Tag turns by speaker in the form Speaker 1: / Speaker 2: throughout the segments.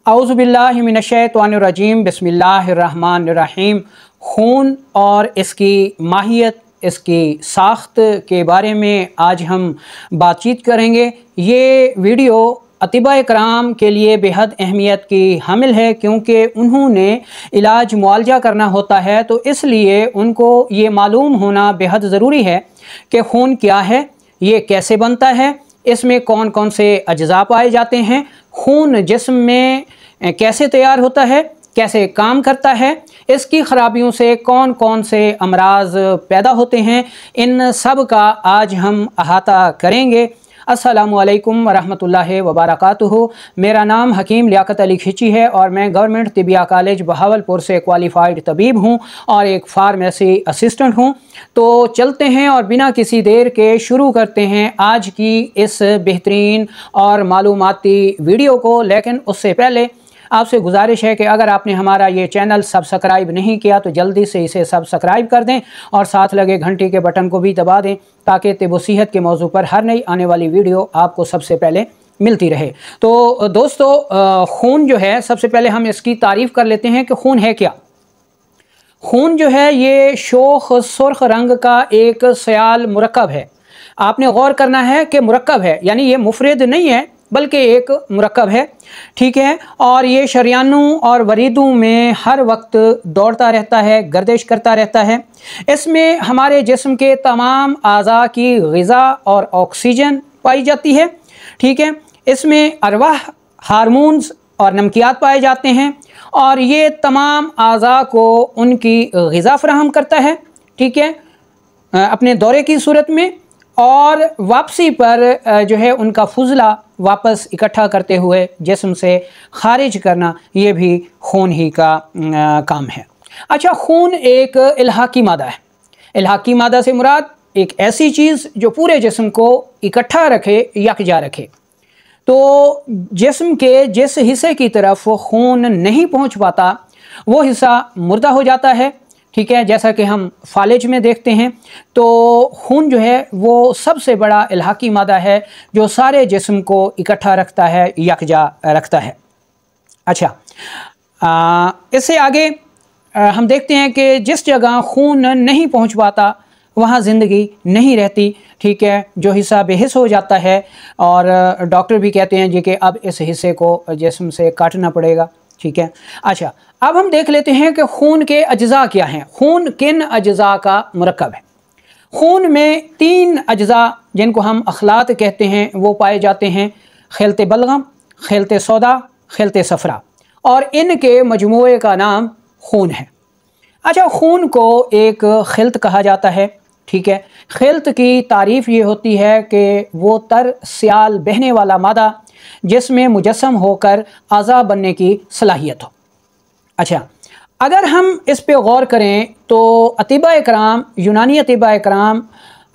Speaker 1: औज़ुबिल्लाहि मिनश्शैतानिर्रजीम बिस्मिल्लाहिर्रहमानिर्रहीम। खून और इसकी माहियत, इसकी साख्त के बारे में आज हम बातचीत करेंगे। ये वीडियो अतिबा कराम के लिए बेहद अहमियत की हामिल है, क्योंकि उन्होंने इलाज मुआलजा करना होता है, तो इसलिए उनको ये मालूम होना बेहद ज़रूरी है कि खून क्या है, ये कैसे बनता है, इसमें कौन कौन से अज्जा पाए जाते हैं, खून जिस्म में कैसे तैयार होता है, कैसे काम करता है, इसकी ख़राबियों से कौन कौन से अमराज पैदा होते हैं, इन सब का आज हम अहाता करेंगे। अस्सलामु अलैकुम वरहमतुल्लाहि वबरकातुहू। मेरा नाम हकीम लियाकत अली खिची है और मैं गवर्नमेंट तिबिया कॉलेज बहावलपुर से क्वालिफ़ाइड तबीब हूँ और एक फार्मेसी असिस्टेंट हूँ। तो चलते हैं और बिना किसी देर के शुरू करते हैं आज की इस बेहतरीन और मालूमाती वीडियो को। लेकिन उससे पहले आपसे गुजारिश है कि अगर आपने हमारा ये चैनल सब्सक्राइब नहीं किया तो जल्दी से इसे सब्सक्राइब कर दें और साथ लगे घंटी के बटन को भी दबा दें, ताकि तिब सेहत के मौजू पर हर नई आने वाली वीडियो आपको सबसे पहले मिलती रहे। तो दोस्तों, खून जो है, सबसे पहले हम इसकी तारीफ़ कर लेते हैं कि खून है क्या। खून जो है ये शोख सुर्ख रंग का एक सयाल मुरक्कब है। आपने गौर करना है कि मुरक्कब है, यानी ये मुफरद नहीं है बल्कि एक मुरक्कब है, ठीक है। और ये शरियानों और वरीदों में हर वक्त दौड़ता रहता है, गर्दिश करता रहता है। इसमें हमारे जिस्म के तमाम आज़ा की ग़िज़ा और ऑक्सीजन पाई जाती है, ठीक है। इसमें अरवाह, हार्मोन्स और नमकियात पाए जाते हैं और ये तमाम आज़ा को उनकी ग़िज़ा फ़राहम करता है, ठीक है, अपने दौरे की सूरत में। और वापसी पर जो है उनका फुजला वापस इकट्ठा करते हुए जिस्म से खारिज करना, ये भी खून ही का काम है। अच्छा, खून एक इल्हाकी मादा है। इल्हाकी मादा से मुराद एक ऐसी चीज़ जो पूरे जिस्म को इकट्ठा रखे, यकजा रखे। तो जिस्म के जिस हिस्से की तरफ खून नहीं पहुंच पाता वो हिस्सा मुर्दा हो जाता है, ठीक है। जैसा कि हम फालिज में देखते हैं, तो खून जो है वो सबसे बड़ा इल्हाकी मादा है जो सारे जिस्म को इकट्ठा रखता है, यकजा रखता है। अच्छा, इससे आगे हम देखते हैं कि जिस जगह खून नहीं पहुंच पाता वहाँ ज़िंदगी नहीं रहती, ठीक है। जो हिस्सा बेहिस हो जाता है और डॉक्टर भी कहते हैं जी कि अब इस हिस्से को जिस्म से काटना पड़ेगा, ठीक है। अच्छा, अब हम देख लेते हैं कि खून के अज्जा क्या हैं, खून किन अज्जा का मुरक्कब है। खून में 3 अज्जा जिनको हम अखलात कहते हैं वो पाए जाते हैं, खिलत बलगम, खिलत सौदा, खिलत सफ़रा, और इनके मजमूए का नाम खून है। अच्छा, खून को एक खिलत कहा जाता है, ठीक है। खिलत की तारीफ़ ये होती है कि वो तर स्याल बहने वाला मादा जिसमें मुजस्सम होकर आज़ा बनने की सलाहियत हो। अच्छा, अगर हम इस पे गौर करें तो अतिबा कराम, यूनानी अतिबा कराम,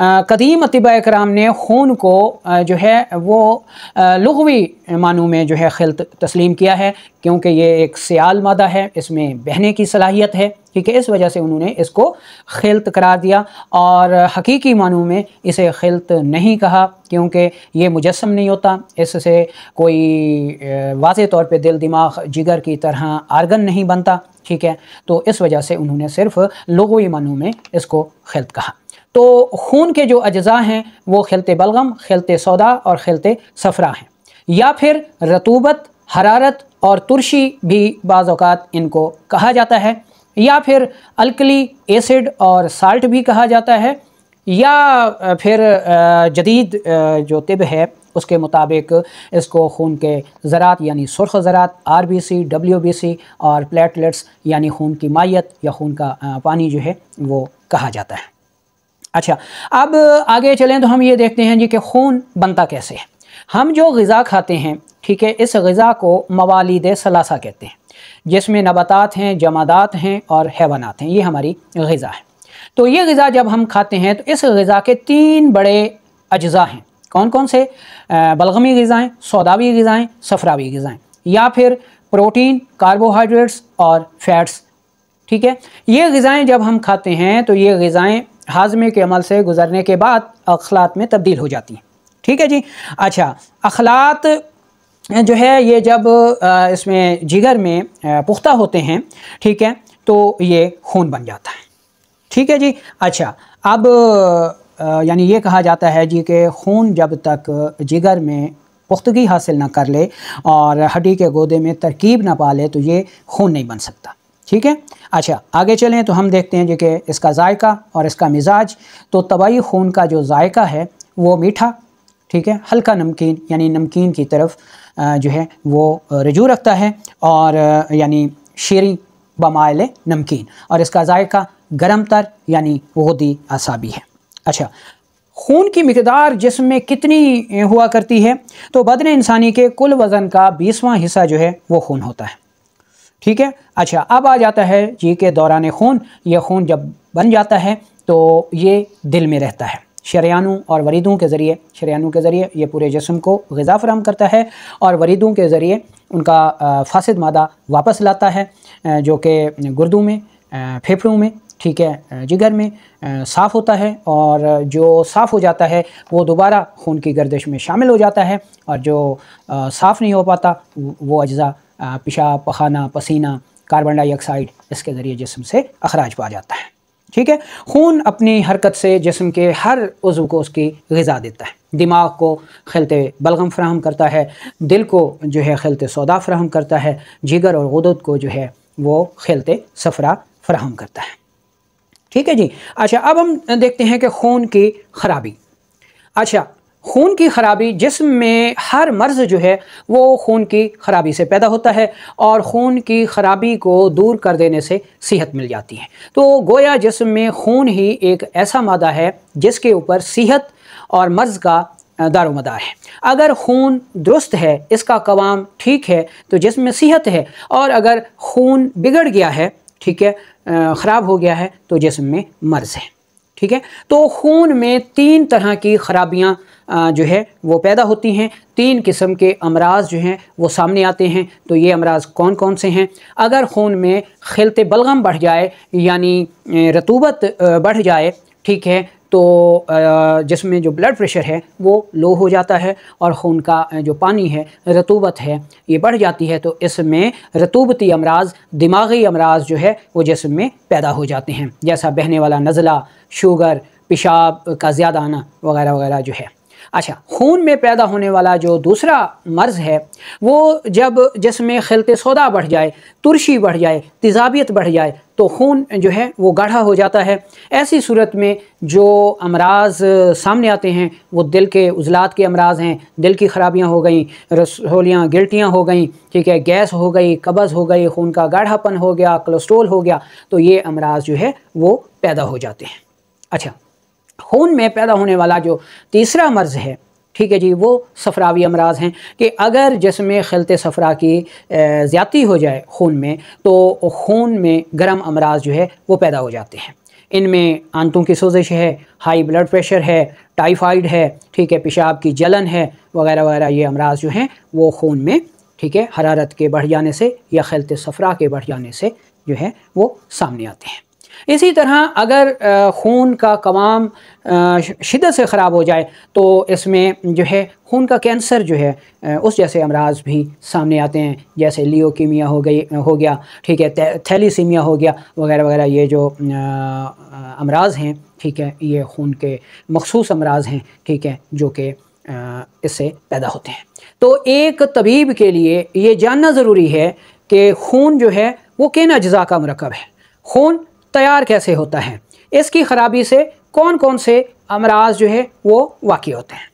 Speaker 1: कदीम अतिबा कराम ने खून को जो है वो लुग़वी मानू में जो है खिलत तस्लीम किया है, क्योंकि ये एक सियाल मादा है, इसमें बहने की सलाहियत है, ठीक है। इस वजह से उन्होंने इसको खिलत करार दिया और हकीकी मानू में इसे खिलत नहीं कहा, क्योंकि ये मुजस्सम नहीं होता, इससे कोई वाज़े तौर पे दिल, दिमाग, जिगर की तरह आर्गन नहीं बनता, ठीक है। तो इस वजह से उन्होंने सिर्फ लुग़वी मानू में इसको खिलत कहा। तो खून के जो अज्जा हैं वो खिलत बलगम, खिलत सौदा और खिलत सफ़रा हैं, या फिर रतूबत, हरारत और तुर्शी भी बाज़ औक़ात इनको कहा जाता है, या फिर अल्कली, एसिड और साल्ट भी कहा जाता है, या फिर जदीद जो तिब है उसके मुताबिक इसको खून के ज़रात यानी सुर्ख ज़रात, RBC, WBC और प्लेटलेट्स यानी खून की मायत या खून का पानी जो है वो कहा जाता है। अच्छा, अब आगे चलें तो हम ये देखते हैं जी कि खून बनता कैसे है। हम जो ग़िज़ा खाते हैं, ठीक है, इस ग़िज़ा को मवालिद सलासा कहते हैं, जिसमें नबातात हैं, जमादात हैं और हैवानात हैं, ये हमारी ग़िज़ा है। तो ये ग़िज़ा जब हम खाते हैं तो इस ग़िज़ा के 3 बड़े अज्जा हैं। कौन कौन से? बलगमी ग़िज़ाएँ, सौदावी ग़िज़ाएँ, सफ़रावी ग़िज़ाएँ, या फिर प्रोटीन, कार्बोहाइड्रेट्स और फैट्स, ठीक है। ये ग़िज़ाएँ जब हम खाते हैं तो ये ग़िज़ाएँ हाज़मे के अमल से गुज़रने के बाद अखलात में तब्दील हो जाती हैं, ठीक है जी। अच्छा, अखलात जो है ये जब इसमें जिगर में पुख्ता होते हैं, ठीक है, तो ये खून बन जाता है। ठीक है जी। अच्छा, अब यानी ये कहा जाता है जी कि खून जब तक जिगर में पुख्तगी हासिल ना कर ले और हड्डी के गोदे में तरकीब ना पा ले तो ये खून नहीं बन सकता। ठीक है। अच्छा, आगे चलें तो हम देखते हैं जी कि इसका जायका और इसका मिजाज। तो तबाई खून का जो जायका है वो मीठा, ठीक है, हल्का नमकीन यानी नमकीन की तरफ जो है वो रजू रखता है, और यानी शीरी बमाइल नमकीन, और इसका जायका गरम तर यानी वोदी आसाबी है। अच्छा, खून की मिकदार जिस्म में कितनी हुआ करती है? तो बदन इंसानी के कुल वज़न का 20वां हिस्सा जो है वो खून होता है। ठीक है। अच्छा, अब आ जाता है जी के दौरान खून। ये खून जब बन जाता है तो ये दिल में रहता है, शरियानों और वरीदों के ज़रिए। शरियानों के ज़रिए ये पूरे जिस्म को ग़िज़ा फराहम करता है, और वरीदों के ज़रिए उनका फासिद मादा वापस लाता है, जो कि गुर्दों में, फेफड़ों में, ठीक है, जिगर में साफ़ होता है, और जो साफ़ हो जाता है वो दोबारा खून की गर्दिश में शामिल हो जाता है, और जो साफ़ नहीं हो पाता वो अज्जा पेशाब, पखाना, पसीना, कार्बन डाइऑक्साइड, इसके ज़रिए जिस्म से अखराज पा जाता है। ठीक है। खून अपनी हरकत से जिस्म के हर उज़्व को उसकी ग़िज़ा देता है। दिमाग को खिलते बलगम फराहम करता है, दिल को जो है खिलते सौदा फराहम करता है, जिगर और गुदद को जो है वो खिलते सफ़रा फराहम करता है। ठीक है जी। अच्छा, अब हम देखते हैं कि खून की ख़राबी। अच्छा, खून की ख़राबी, जिस्म में हर मर्ज़ जो है वो खून की ख़राबी से पैदा होता है, और खून की ख़राबी को दूर कर देने से सेहत मिल जाती है। तो गोया जिस्म में खून ही एक ऐसा मादा है जिसके ऊपर सेहत और मर्ज़ का दारोमदार है। अगर खून दुरुस्त है, इसका कवाम ठीक है, तो जिस्म में सेहत है, और अगर खून बिगड़ गया है, ठीक है, ख़राब हो गया है, तो जिस्म में मर्ज़ है। ठीक है। तो खून में 3 तरह की ख़राबियाँ जो है वो पैदा होती हैं। 3 किस्म के अमराज जो हैं वो सामने आते हैं। तो ये अमराज कौन कौन से हैं? अगर खून में खिलते बलगम बढ़ जाए, यानी रतूबत बढ़ जाए, ठीक है, तो जिसमें जो ब्लड प्रेशर है वो लो हो जाता है, और खून का जो पानी है, रतूबत है, ये बढ़ जाती है, तो इसमें रतूबती अमराज, दिमागी अमराज जो है वो जिस्म में पैदा हो जाते हैं, जैसा बहने वाला नज़ला, शुगर, पेशाब का ज़्यादा आना वगैरह वगैरह जो है। अच्छा, खून में पैदा होने वाला जो दूसरा मर्ज़ है वो जब जिसमें खिलते सौदा बढ़ जाए, तुरशी बढ़ जाए, तेज़ाबियत बढ़ जाए, तो खून जो है वो गाढ़ा हो जाता है। ऐसी सूरत में जो अमराज सामने आते हैं वो दिल के उज़लात के अमराज हैं। दिल की ख़राबियाँ हो गई, रसोलियाँ गिल्टियाँ हो गई, ठीक है, गैस हो गई, कब्ज़ हो गई, खून का गाढ़ापन हो गया, कोलेस्ट्रोल हो गया, तो ये अमराज जो है वो पैदा हो जाते हैं। अच्छा, खून में पैदा होने वाला जो तीसरा मर्ज़ है, ठीक है जी, वो सफ़रावी अमराज हैं, कि अगर जिसमें खिलते सफ़रा की ज़्यादती हो जाए खून में, तो खून में गर्म अमराज जो है वो पैदा हो जाते हैं। इनमें आंतों की सोजिश है, हाई ब्लड प्रेशर है, टाइफाइड है, ठीक है, पेशाब की जलन है, वगैरह वगैरह, ये अमराज जो हैं वो खून में, ठीक है, हरारत के बढ़ जाने से या खिलते सफ़रा के बढ़ जाने से जो है वो सामने आते हैं। इसी तरह अगर खून का कवाम शिद्दत से ख़राब हो जाए तो इसमें जो है खून का कैंसर जो है उस जैसे अमराज भी सामने आते हैं, जैसे लियोकीमिया हो गया, ठीक है, थैलीसीमिया हो गया, वगैरह वगैरह, ये जो अमराज हैं, ठीक है, ये खून के मखसूस अमराज हैं, ठीक है, जो कि इससे पैदा होते हैं। तो एक तबीब के लिए ये जानना ज़रूरी है कि खून जो है वो किन अज्जा का मरकब है, खून तैयार कैसे होता है, इसकी ख़राबी से कौन कौन से अमराज जो है वो वाक़ई होते हैं।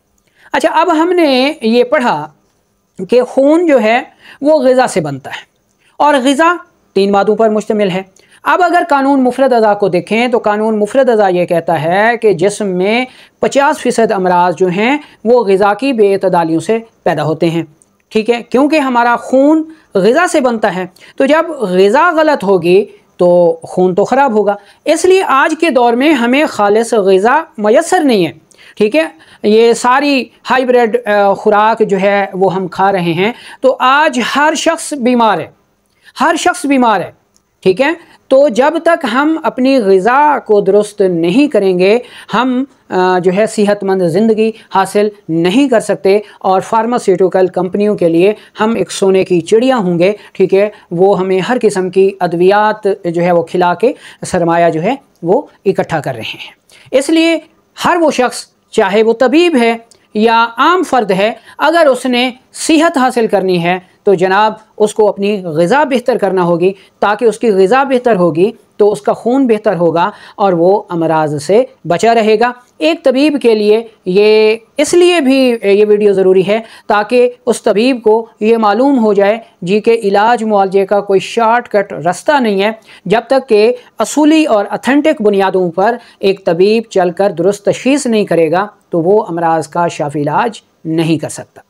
Speaker 1: अच्छा, अब हमने ये पढ़ा कि खून जो है वो ग़िज़ा से बनता है, और ग़िज़ा 3 मादों पर मुश्तमिल है। अब अगर कानून मुफरद अज़ा को देखें तो कानून मुफरद अज़ा ये कहता है कि जिस्म में 50% अमराज जो हैं वो ग़िज़ा की बेअतदालियों से पैदा होते हैं। ठीक है, क्योंकि हमारा खून ग़िज़ा से बनता है, तो जब ग़िज़ा गलत होगी तो खून तो ख़राब होगा। इसलिए आज के दौर में हमें खालिस ग़िज़ा मयसर नहीं है। ठीक है, ये सारी हाइब्रिड खुराक जो है वो हम खा रहे हैं, तो आज हर शख्स बीमार है, हर शख्स बीमार है। ठीक है, तो जब तक हम अपनी ग़िज़ा को दुरुस्त नहीं करेंगे, हम जो है सेहतमंद ज़िंदगी हासिल नहीं कर सकते। और फार्मास्यूटिकल कंपनियों के लिए हम एक सोने की चिड़िया होंगे, ठीक है। वो हमें हर किस्म की अद्वियात जो है वो खिला के सरमाया जो है वो इकट्ठा कर रहे हैं। इसलिए हर वो शख्स, चाहे वो तबीब है या आम फर्द है, अगर उसने सेहत हासिल करनी है तो जनाब उसको अपनी ग़िज़ा बेहतर करना होगी। ताकि उसकी ग़िज़ा बेहतर होगी तो उसका खून बेहतर होगा और वो अमराज से बचा रहेगा। एक तबीब के लिए ये इसलिए भी ये वीडियो ज़रूरी है ताकि उस तबीब को ये मालूम हो जाए जी के इलाज मुआलजे का कोई शॉर्टकट रास्ता नहीं है। जब तक कि असूली और अथेंटिक बुनियादों पर एक तबीब चलकर दुरुस्त तशख़ीस नहीं करेगा तो वो अमराज का शाफ़ी इलाज नहीं कर सकता।